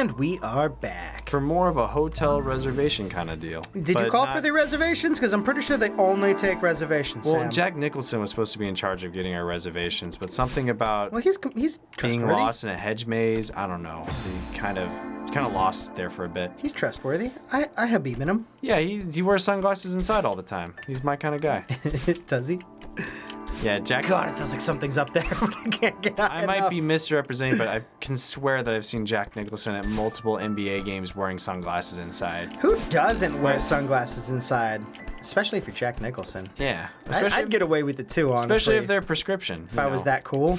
And we are back. For more of a hotel reservation kind of deal. Did you call for the reservations? Because I'm pretty sure they only take reservations, Well, Sam. Jack Nicholson was supposed to be in charge of getting our reservations, but something about he's being lost in a hedge maze, I don't know. He kind of lost there for a bit. He's trustworthy. I have beaten him. Yeah, he wears sunglasses inside all the time. He's my kind of guy. Does he? Yeah, Jack. God, it feels like something's up there, but I can't get out. I might be misrepresenting, but I can swear that I've seen Jack Nicholson at multiple NBA games wearing sunglasses inside. Who doesn't wear sunglasses inside? Especially if you're Jack Nicholson. Yeah. I'd get away with it too, honestly. Especially if they're prescription. If I was that cool.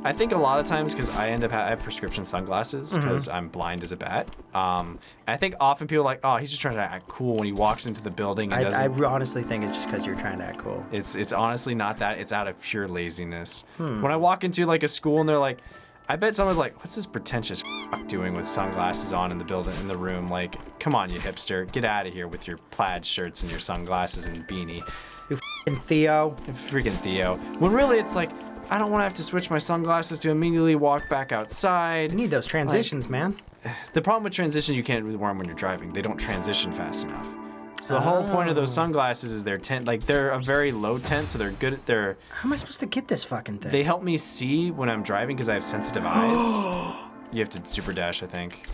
I think a lot of times, because I have prescription sunglasses because I'm blind as a bat. I think often people are like, oh, he's just trying to act cool when he walks into the building and doesn't. I honestly think it's just because you're trying to act cool. It's honestly not that. It's out of pure laziness. When I walk into like a school and they're like, I bet someone's like, what's this pretentious doing with sunglasses on in the building, in the room? Like, come on, you hipster. Get out of here with your plaid shirts and your sunglasses and beanie. You Theo. Freaking Theo. When really it's like, I don't want to have to switch my sunglasses to immediately walk back outside. You need those transitions, man. The problem with transitions, you can't really wear them when you're driving. They don't transition fast enough. So the whole point of those sunglasses is they're a very low tint, so they're good at How am I supposed to get this fucking thing? They help me see when I'm driving because I have sensitive eyes. You have to super dash, I think.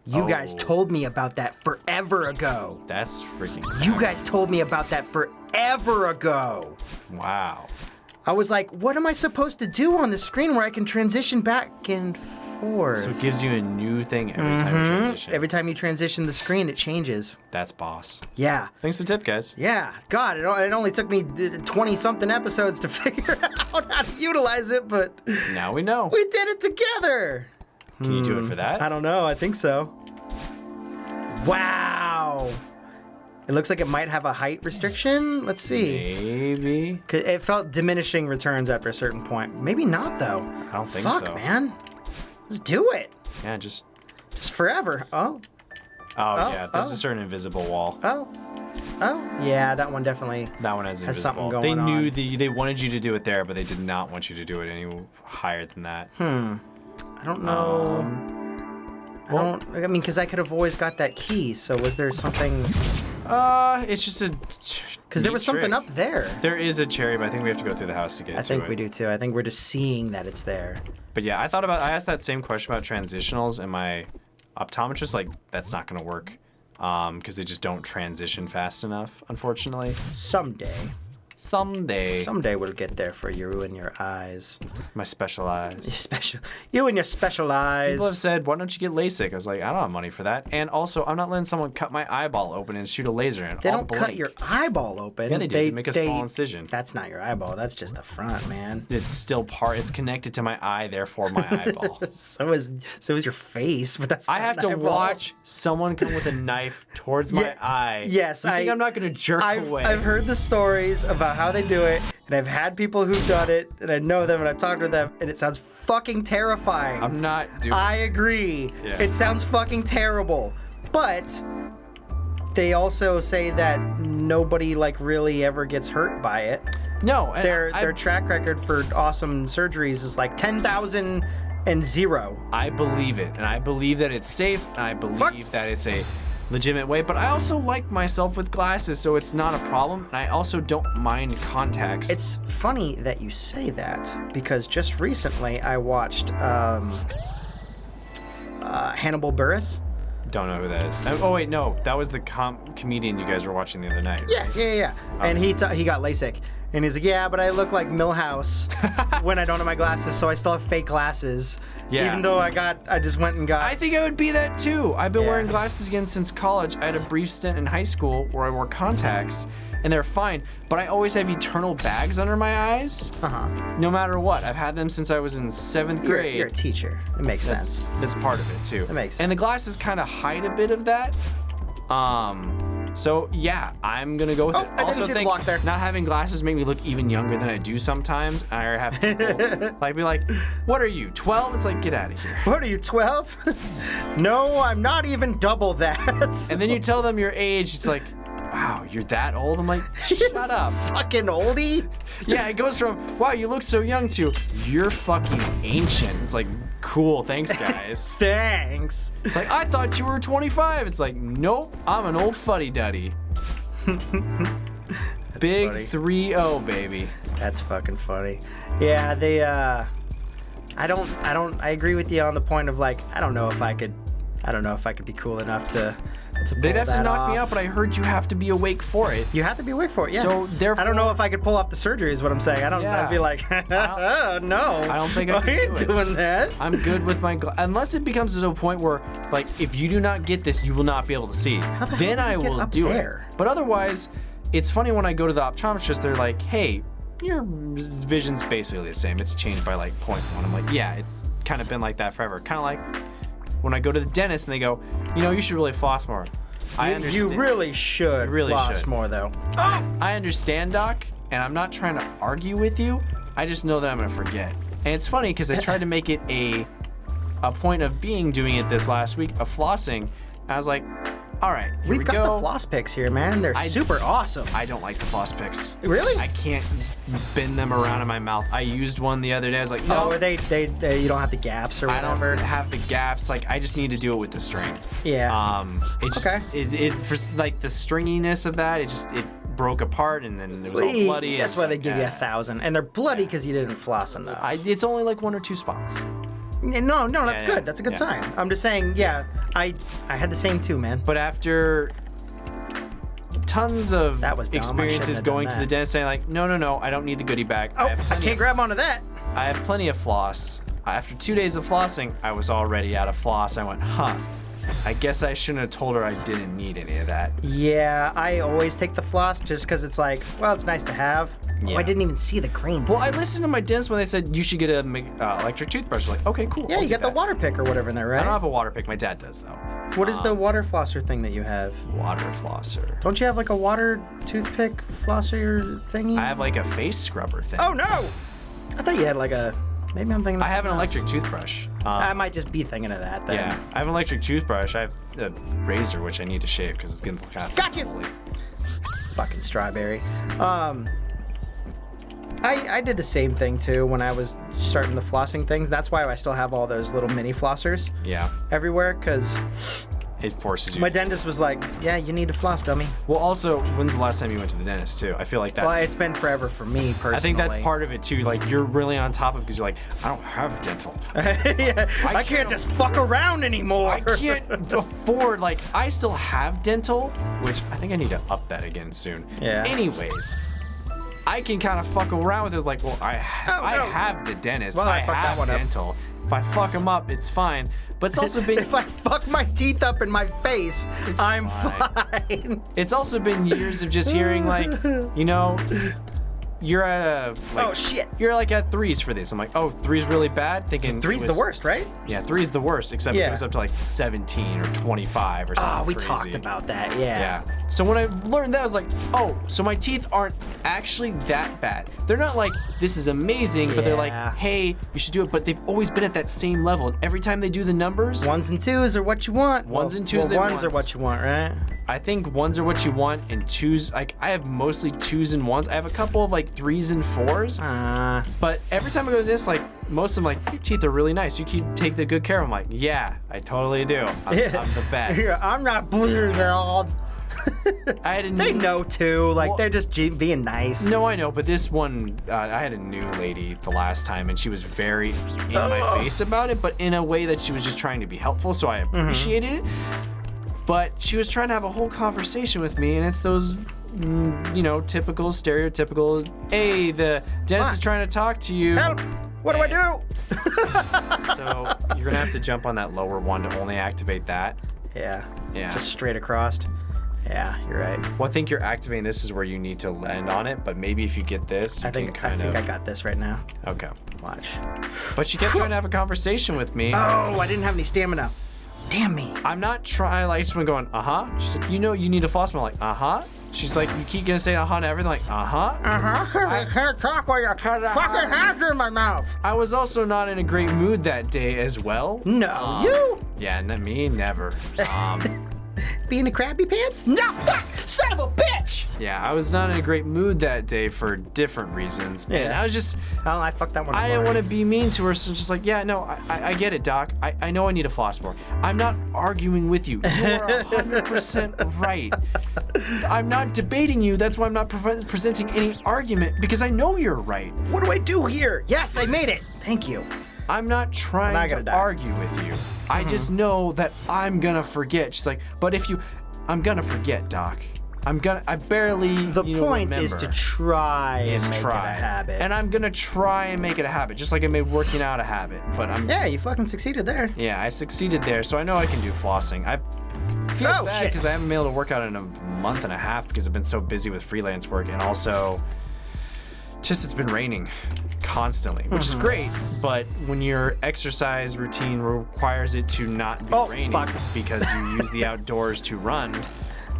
You guys told me about that forever ago. That's freaking crap. You guys told me about that forever ago. Wow. I was like, what am I supposed to do on the screen where I can transition back and forth? So it gives you a new thing every time you transition. Every time you transition the screen, it changes. That's boss. Yeah. Thanks for the tip, guys. Yeah. God, it only took me 20-something episodes to figure out how to utilize it, but... Now we know. We did it together. Can you do it for that? I don't know. I think so. Wow. It looks like it might have a height restriction. Let's see. Maybe. It felt diminishing returns after a certain point. Maybe not, though. I don't think so. Fuck, man. Let's do it. Yeah, just forever. Oh, yeah. There's a certain invisible wall. Oh, yeah. That one definitely. That one has invisible. Something going on. They wanted you to do it there, but they did not want you to do it any higher than that. I don't know. I mean, because I could have always got that key. So was there something? It's just a. Because there was something up there. There is a cherry, but I think we have to go through the house to get to it. I think we do too. I think we're just seeing that it's there. But yeah, I asked that same question about transitionals, and my optometrist like, that's not gonna work, because they just don't transition fast enough, unfortunately. Someday we'll get there for you and your eyes. My special eyes. You and your special eyes. People have said, why don't you get LASIK? I was like, I don't have money for that. And also, I'm not letting someone cut my eyeball open and shoot a laser in. They don't cut your eyeball open. Yeah, they do. They make a small incision. That's not your eyeball. That's just the front, man. It's still it's connected to my eye, therefore my eyeball. So is your face, but that's not I have to watch someone come with a knife towards my eye. Yes, you think I'm not going to jerk away. I've heard the stories about how they do it, and I've had people who've done it, and I know them, and I talked to them, and it sounds fucking terrifying. I'm not doing it. I agree. Yeah. It sounds fucking terrible. But they also say that nobody like really ever gets hurt by it. No. Their track record for awesome surgeries is like 10,000 and 0. I believe it, and I believe that it's safe, and I believe that it's a legitimate way, but I also like myself with glasses, so it's not a problem, and I also don't mind contacts. It's funny that you say that, because just recently I watched Hannibal Buress. Don't know who that is. Oh wait, no, that was the comedian you guys were watching the other night. Yeah. Okay. And he got LASIK. And he's like, yeah, but I look like Milhouse when I don't have my glasses, so I still have fake glasses. Yeah. Even though I just went and got... I think I would be that too. I've been wearing glasses again since college. I had a brief stint in high school where I wore contacts, and they're fine, but I always have eternal bags under my eyes. No matter what. I've had them since I was in 7th grade. You're a teacher. It makes sense. That's part of it too. It makes sense. And the glasses kind of hide a bit of that. So yeah, I'm gonna go with it. I didn't see the block there. Not having glasses make me look even younger than I do sometimes. I have people be like, "What are you, 12?" It's like, get out of here. What are you, 12? No, I'm not even double that. And then you tell them your age. It's like, wow, you're that old? I'm like, shut up. Fucking oldie. Yeah, it goes from, wow, you look so young to, you're fucking ancient. It's like, cool, thanks guys. Thanks. It's like, I thought you were 25. It's like, nope, I'm an old fuddy-duddy. Big 3-0, baby. That's fucking funny. Yeah, they I agree with you on the point of like, I don't know if I could be cool enough to pull They'd have to that knock me off. out, but I heard you have to be awake for it. You have to be awake for it, yeah. So therefore, I don't know if I could pull off the surgery is what I'm saying. I'd be like, no. I don't think I could ain't do it. doing that. I'm good with my unless it becomes to a point where, like, if you do not get this, you will not be able to see. How the Then hell I did you get will up do there? it. But otherwise, it's funny when I go to the optometrist, they're like, hey, your vision's basically the same. It's changed by like 0.1. I'm like, yeah, it's kind of been like that forever. Kind of like when I go to the dentist and they go, you should really floss more. I understand. You really should floss more, though. I understand, Doc, and I'm not trying to argue with you. I just know that I'm gonna forget. And it's funny because I tried to make it a point of doing it this last week of flossing. I was like, all right, here We've we got go. the floss picks here, man. They're super awesome. I don't like the floss picks. Really? I can't bend them around in my mouth. I used one the other day. I was like, no. Oh, they you don't have the gaps or I whatever. don't have the gaps. Like, I just need to do it with the string. Yeah. It just, it for like the stringiness of that, it broke apart and then it was all bloody. That's why they give you 1,000, and they're bloody because you didn't floss enough. It's only like 1 or 2 spots. No, that's good. That's a good sign. I'm just saying, I had the same too, man. But after tons of That was dumb. I shouldn't experiences have done going to the that. dentist saying like, no, I don't need the goodie bag. Oh, I can't grab onto that. I have plenty of floss. After 2 days of flossing, I was already out of floss. I went, I guess I shouldn't have told her I didn't need any of that. Yeah, I always take the floss just because it's like, well, it's nice to have. Yeah. Oh, I didn't even see the green. Well, I listened to my dentist when they said you should get a electric toothbrush. I was like, okay, cool. Yeah, I'll you do got the that. water pick or whatever in there, right? I don't have a water pick. My dad does though. What is the water flosser thing that you have? Water flosser. Don't you have like a water toothpick flosser thingy? I have like a face scrubber thing. Oh no! I thought you had like a. Maybe I'm thinking. Of I have an something else. electric toothbrush. I might just be thinking of that then. Yeah, I have an electric toothbrush. I have a razor which I need to shave because it's getting kind of Got you! woolly. Fucking strawberry. I did the same thing too when I was starting the flossing things. That's why I still have all those little mini flossers Yeah, everywhere, because it forces you. my dentist was like, yeah, you need to floss, dummy. Well, also, when's the last time you went to the dentist too? I feel like that's. Well, it's been forever for me personally. I think that's part of it too. Like you're really on top of because you're like, I don't have dental. Yeah, I can't just fuck around anymore. I can't afford, like, I still have dental, which I think I need to up that again soon. Yeah. Anyways, I can kind of fuck around with it. Like, well, I have the dentist. Well, I I fucked that have one up. dental. If I fuck them up, it's fine. But it's also been If I fuck my teeth up in my face, I'm fine. it's also been years of just hearing like, you're at a like, Oh, shit. You're like at 3s for this. I'm like, oh, 3's really bad. Thinking Three's the worst, right? Yeah, 3's the worst. Except it Yeah. goes up to like 17 or 25 or something. Oh, we crazy. talked about that, yeah. Yeah. So when I learned that, I was like, oh, so my teeth aren't actually that bad. They're not like, this is amazing, but they're like, Yeah. hey, you should do it. But they've always been at that same level. And every time they do the numbers, 1s and 2s are what you want. Ones and twos Well, they 1s want. are what you want, right? I think 1s are what you want, and 2s, like, I have mostly 2s and 1s. I have a couple of like 3s and 4s. But every time I go to this, like, most of them, like, your teeth are really nice. You take the good care of them. I'm like, yeah, I totally do. I'm the best. Yeah, I'm not bleeding out. I had a They new- know too, like Well- they're just being nice. No, I know, but this one, I had a new lady the last time, and she was very in my face about it, but in a way that she was just trying to be helpful, so I appreciated it. But she was trying to have a whole conversation with me, and it's those, typical, stereotypical, hey, the dentist is trying to talk to you. Help! What do I do? So you're gonna have to jump on that lower one to only activate that. Yeah. Yeah. Just straight across. Yeah, you're right. Well, I think you're activating this is where you need to land on it, but maybe if you get this, you I think can kind of. I got this right now. Okay. Watch. But she kept trying to have a conversation with me. Oh, I didn't have any stamina. Damn me. I'm not trying, like, just been going, She said, you need a floss. I'm like, She's like, you keep gonna say to everything, like, I can't talk while your fucking hands are in my mouth. I was also not in a great mood that day as well. No, you. Yeah, me, never. being a Krabby Pants? No, fuck! Son of a bitch! Yeah, I was not in a great mood that day for different reasons. Yeah. And I was just... Oh, I fucked that one up. I didn't want to be mean to her, so just like, yeah, no, I get it, Doc. I know I need a floss more. I'm not arguing with you. You are 100% right. I'm not debating you. That's why I'm not presenting any argument, because I know you're right. What do I do here? Yes, I made it. Thank you. I'm not trying to argue with you. I just know that I'm gonna forget. She's like, but if you... I'm gonna forget, Doc. I barely The point is to try and make it a habit. And I'm gonna try and make it a habit, just like I made working out a habit. But Yeah, you fucking succeeded there. Yeah, I succeeded there, so I know I can do flossing. I feel bad because I haven't been able to work out in a month and a half because I've been so busy with freelance work, and also just it's been raining constantly, which is great, but when your exercise routine requires it to not be raining because you use the outdoors to run,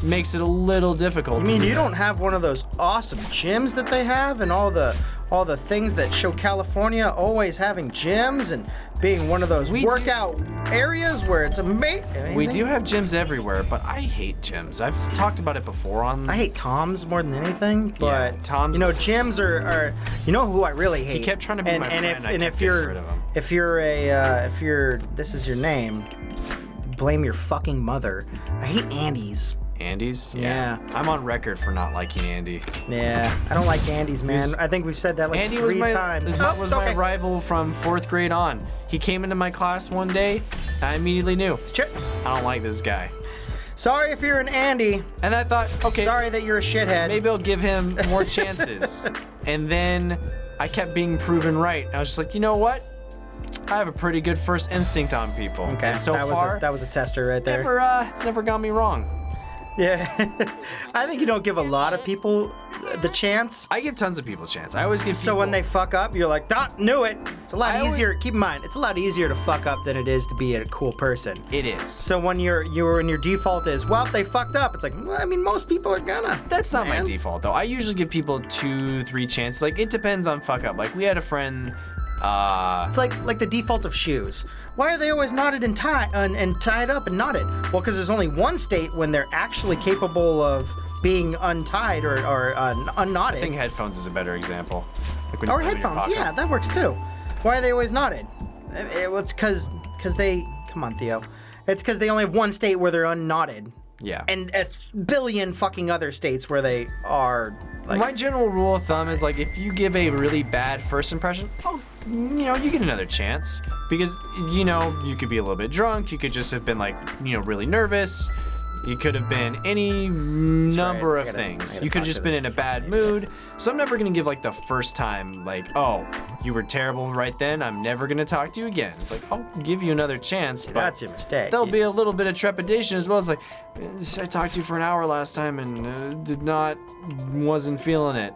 makes it a little difficult. You mean you don't have one of those awesome gyms that they have, and all the things that show California always having gyms and being one of those workout areas where it's amazing? We do have gyms everywhere, but I hate gyms. I've talked about it before on... I hate Tom's more than anything, but yeah, Tom's... you know, gyms are you know who I really hate? He kept trying to be my friend. If you're this is your name, blame your fucking mother. I hate Andy's. Andy's? Yeah. I'm on record for not liking Andy. Yeah, I don't like Andy's, man. I think we've said that like Andy 3 times. Andy was my rival from 4th grade on. He came into my class one day, and I immediately knew, I don't like this guy. Sorry if you're an Andy. And I thought, okay. Sorry that you're a shithead. Maybe I'll give him more chances. And then I kept being proven right. I was just like, you know what? I have a pretty good first instinct on people. Okay, and so that was a tester right there. It's never got me wrong. Yeah, I think you don't give a lot of people the chance. I give tons of people a chance. I always give people... So when they fuck up, you're like, knew it. It's a lot easier. Keep in mind, it's a lot easier to fuck up than it is to be a cool person. It is. So when your default is, well, if they fucked up, it's like, well, I mean, most people are gonna. That's not my default, though. I usually give people 2-3 chances. Like, it depends on fuck up. Like, we had a friend... It's like the default of shoes. Why are they always knotted and tied up and knotted? Well, because there's only one state when they're actually capable of being untied or unknotted. I think headphones is a better example. Like or headphones, yeah, that works too. Why are they always knotted? It's because they... Come on, Theo. It's because they only have one state where they're unknotted. Yeah. And a billion fucking other states where they are... Like, my general rule of thumb is like if you give a really bad first impression, you get another chance because you could be a little bit drunk, you could just have been like really nervous, you could have been any number of things. You could have just been in a bad mood. So I'm never gonna give like the first time like, oh, you were terrible right then, I'm never gonna talk to you again. It's like I'll give you another chance, but that's your mistake. There'll be a little bit of trepidation as well. It's like I talked to you for an hour last time and wasn't feeling it.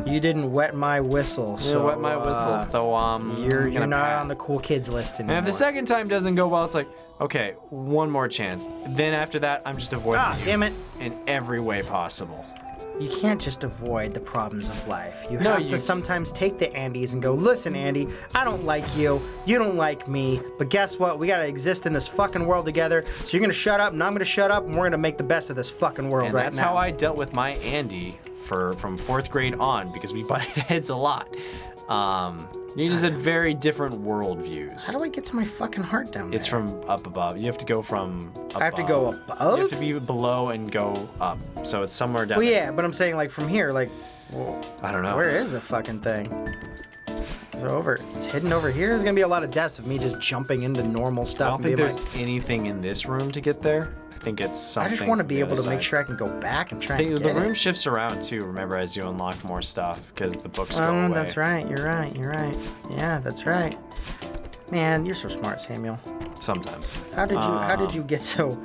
You didn't wet my whistle. So wet my whistle. So you're not on the cool kids list anymore. And if the second time doesn't go well, it's like, okay, one more chance. Then after that, I'm just avoiding you damn it. in every way possible. You can't just avoid the problems of life. You have to sometimes take the Andys and go, listen, Andy, I don't like you. You don't like me. But guess what? We gotta exist in this fucking world together. So you're gonna shut up, and I'm gonna shut up, and we're gonna make the best of this fucking world right now. And that's how I dealt with my Andy from 4th grade on, because we butted heads a lot. You just had very different worldviews. How do I get to my fucking heart down there? It's from up above. You have to go from above. I have to go above? You have to be below and go up. So it's somewhere down there. Well, yeah, but I'm saying like from here, like... Well, I don't know. Where is the fucking thing? It's hidden over here? There's gonna be a lot of deaths of me just jumping into normal stuff. I don't think there's anything in this room to get there. I think it's something. I just want to be able to make sure I can go back and try and get the room shifts around too, remember, as you unlock more stuff, because the books go away. That's right. You're right. Yeah, that's right. Man, you're so smart, Samuel. Sometimes. How did you get so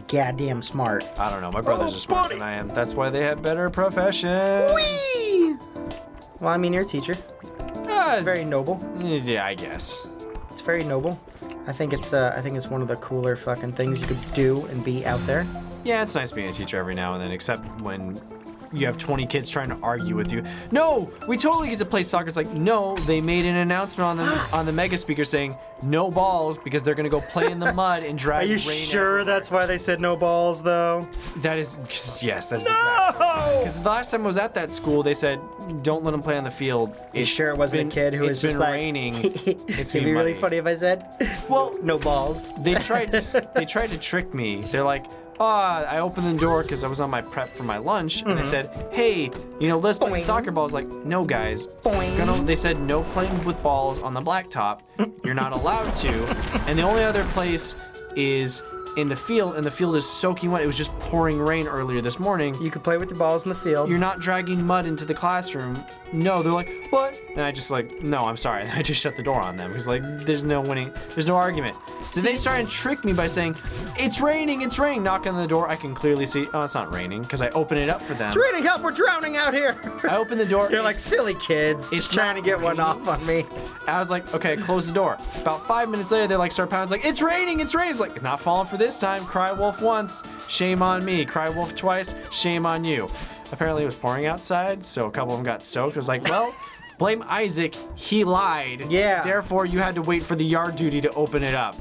goddamn smart? I don't know. My brothers are smarter than I am. That's why they have better professions. Whee! Well, I mean, you're a teacher. It's very noble. Yeah, I guess. It's very noble. I think it's one of the cooler fucking things you could do and be out there. Yeah, it's nice being a teacher every now and then, except when you have 20 kids trying to argue with you. No, we totally get to play soccer. It's like, no, they made an announcement on the mega speaker saying no balls because they're gonna go play in the mud and drag rain. Are you sure that's why they said no balls though? That is, yes, that's exactly. Because the last time I was at that school, they said don't let them play on the field. You sure it wasn't a kid who was just like, raining. It's gonna be really funny if I said, well, no balls. They tried to trick me. They're like, I opened the door because I was on my prep for my lunch, and they said, hey, let's play soccer balls. Like, no, guys. They said no playing with balls on the blacktop. You're not allowed to. And the only other place is in the field, and the field is soaking wet. It was just pouring rain earlier this morning. You could play with the balls in the field. You're not dragging mud into the classroom. No, they're like, what? And I just like, no, I'm sorry. And I just shut the door on them because like, there's no winning. There's no argument. Then they start and trick me by saying, it's raining, it's raining. Knock on the door. I can clearly see, it's not raining because I open it up for them. It's raining, help, we're drowning out here. I open the door. You're like, silly kids. It's trying to get one off on me. I was like, okay, close the door. About 5 minutes later, they like start pounding. It's like, it's raining, it's raining. It's like, not falling for this time. Cry wolf once, shame on me. Cry wolf twice, shame on you. Apparently it was pouring outside, so a couple of them got soaked. I was like, well, blame Isaac. He lied. Yeah. Therefore, you had to wait for the yard duty to open it up.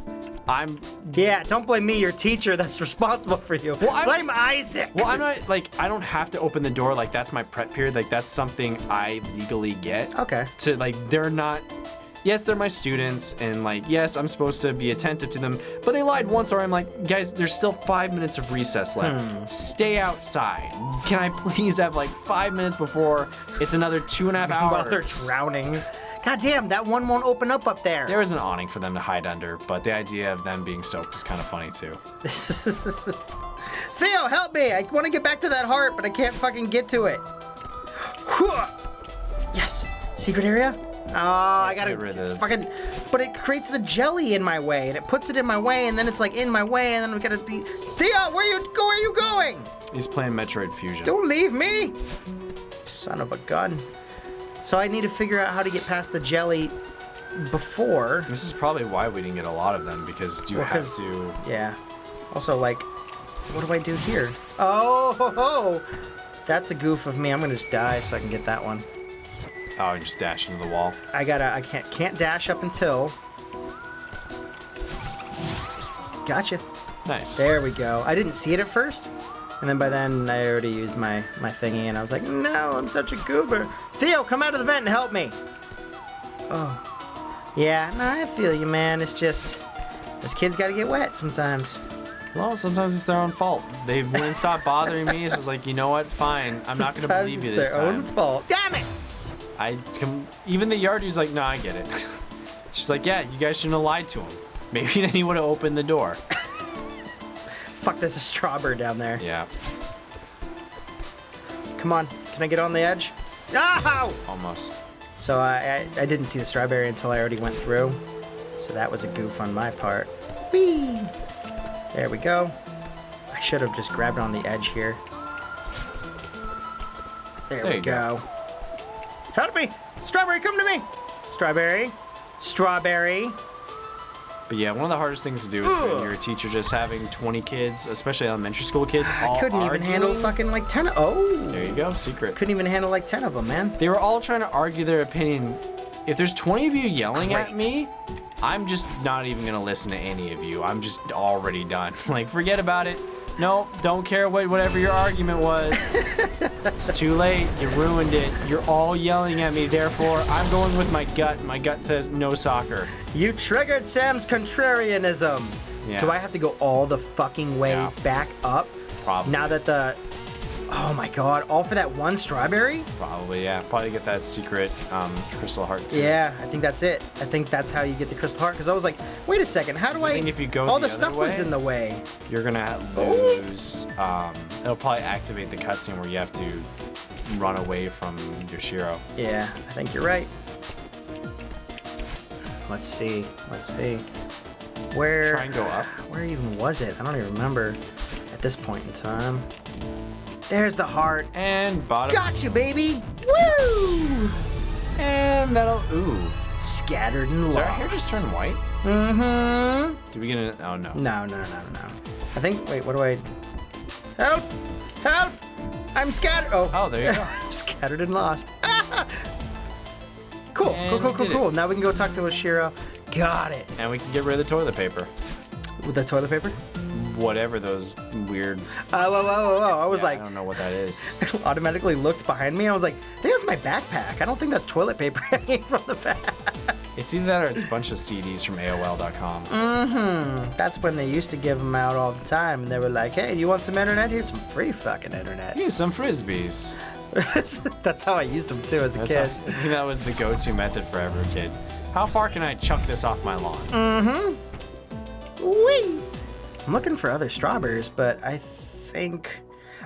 Yeah, don't blame me, your teacher that's responsible for you. Well, blame Isaac. Well, I'm not, like, I don't have to open the door. Like, that's my prep period. Like, that's something I legally get. Okay. To, like, they're not, yes, they're my students, and, like, yes, I'm supposed to be attentive to them, but they lied once, or I'm like, guys, there's still 5 minutes of recess left. Stay outside. Can I please have, like, 5 minutes before it's another 2.5 hours? While they're drowning. God damn, that one won't open up there. There is an awning for them to hide under, but the idea of them being soaked is kind of funny, too. Theo, help me! I want to get back to that heart, but I can't fucking get to it. Yes! Secret area? Oh, I gotta fucking... But it creates the jelly in my way, and it puts it in my way, and then it's like in my way, and then I'm gonna be... Theo, where are you going? He's playing Metroid Fusion. Don't leave me! Son of a gun. So I need to figure out how to get past the jelly before. This is probably why we didn't get a lot of them, because you have to... Yeah. Also, like, what do I do here? Oh, that's a goof of me. I'm gonna just die so I can get that one. Oh, just dash into the wall. I can't dash up until. Gotcha. Nice. There we go. I didn't see it at first. And then by then, I already used my thingy, and I was like, no, I'm such a goober. Theo, come out of the vent and help me. Oh. Yeah, no, I feel you, man. It's just, this kid's got to get wet sometimes. Well, sometimes it's their own fault. They wouldn't stop bothering me, so I was like, you know what, fine. I'm not going to believe you this time. It's their own fault. Damn it! Even the yardie's like, no, I get it. She's like, yeah, you guys shouldn't have lied to him. Maybe then he would have opened the door. Fuck, there's a strawberry down there. Yeah. Come on, can I get on the edge? Ow! Almost. So I didn't see the strawberry until I already went through. So that was a goof on my part. Whee! There we go. I should have just grabbed on the edge here. There we go. Help me! Strawberry, come to me! Strawberry. Strawberry. But yeah, one of the hardest things to do is when you're a teacher just having 20 kids, especially elementary school kids, all couldn't even handle fucking like 10. There you go, secret. Couldn't even handle like 10 of them, man. They were all trying to argue their opinion. If there's 20 of you yelling at me, I'm just not even gonna listen to any of you. I'm just already done. Like, forget about it. No, don't care whatever your argument was. It's too late. You ruined it. You're all yelling at me. Therefore, I'm going with my gut. My gut says no soccer. You triggered Sam's contrarianism. Yeah. Do I have to go all the fucking way back up? Probably. Now that the... Oh my god, all for that one strawberry? Probably, yeah. Probably get that secret crystal heart too. Yeah, I think that's it. I think that's how you get the crystal heart, because I was like, wait a second, how do I... if you go all the stuff was in the way. You're gonna lose... it'll probably activate the cutscene where you have to run away from Yoshiro. Yeah, I think you're right. Let's see. Where... Try and go up. Where even was it? I don't even remember at this point in time. There's the heart. And bottom. Gotcha, baby! Woo! And that'll... Ooh. Scattered and lost. Did our hair just turn white? Mm-hmm. Did we get an... Oh, no. No. I think... Wait, what do I... Help! Help! I'm scattered. Oh, there you go. Scattered and lost. Cool, And cool. Now we can go talk to Oshiro. Got it. And we can get rid of the toilet paper. With the toilet paper? Whatever those weird... Whoa. I was I don't know what that is. automatically looked behind me and I was like, I think that's my backpack. I don't think that's toilet paper hanging from the back. It's either that or it's a bunch of CDs from AOL.com. That's when they used to give them out all the time. And they were like, hey, you want some internet? Here's some free fucking internet. Here's some Frisbees. That's how I used them too as a kid. I think that was the go-to method for every kid. How far can I chuck this off my lawn? Whee! I'm looking for other strawberries, but I think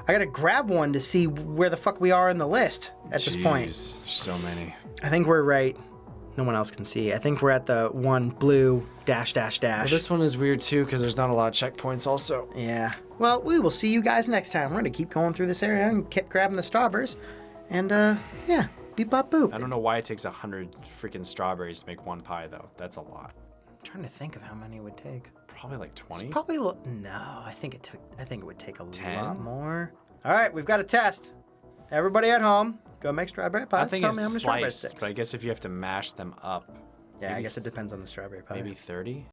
I gotta grab one to see where the fuck we are in the list at this point. So many. I think we're right. No one else can see. I think we're at the one blue dash. Well, this one is weird too because there's not a lot of checkpoints also. Yeah. Well, we will see you guys next time. We're gonna keep going through this area and keep grabbing the strawberries. And yeah, beep bop boop. I don't know why it takes 100 freaking strawberries to make one pie though. That's a lot. I'm trying to think of how many it would take. Probably like 20. It's probably no. I think it would take a 10? lot more. All right, we've got a test. Everybody at home, go make strawberry pies. I think Tell it's me how many strawberry sliced, sticks. but I guess if you have to mash them up, Yeah, I guess it depends on the strawberry pie. maybe 30.